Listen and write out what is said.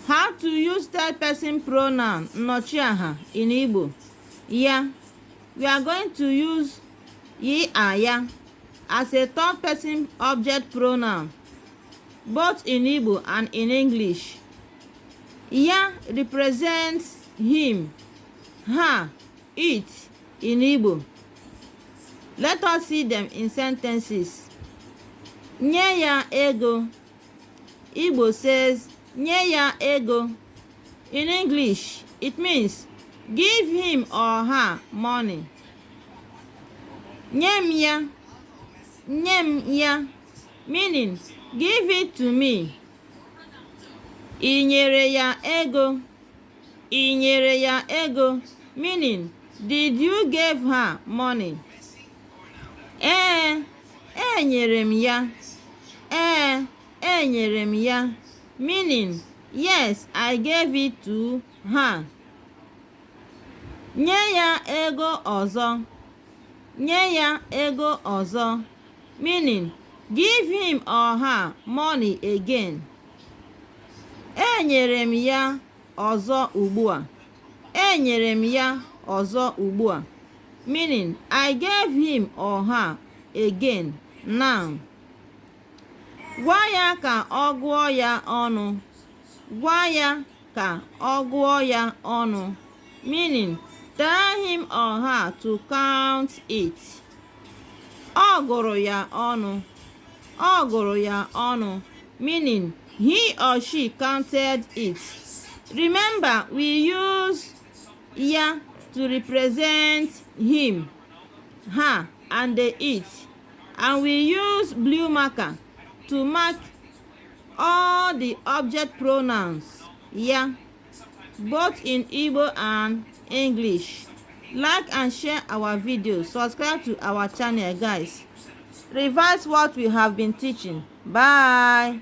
How to use third person pronoun Nnochi in Igbo. Yeah, we are going to use ye and ya as a third person object pronoun both in Igbo and in English. Ya represents him, her, it in Igbo. Let us see them in sentences. Nye ya ego. Igbo says nye ya ego. In English, it means give him or her money. Nyem ya, meaning give it to me. Inyere ya ego. Inyere ya ego, meaning did you give her money? Enyere m ya. Enyere m ya, meaning yes, I gave it to her. Nye ya ego ọzọ. Nye ya ego ọzọ, meaning give him or her money again. Enyere m ya ọzọ ugbu a. Enyere m ya ọzọ ugbu a, meaning I gave him or her again now. Gwa ya ka ọ gụọ ya ọnụ. Gwa ya ka ọ gụọ ya ọnụ, meaning tell him or her to count it. Ọ gụrụ ya ọnụ. Ọ gụrụ ya ọnụ, meaning he or she counted it. Remember, we use ya to represent him, her, and the it, and we use blue marker to mark all the object pronouns ya, both in Igbo and English. Like and share our video. Subscribe to our channel, guys. Revise what we have been teaching. Bye.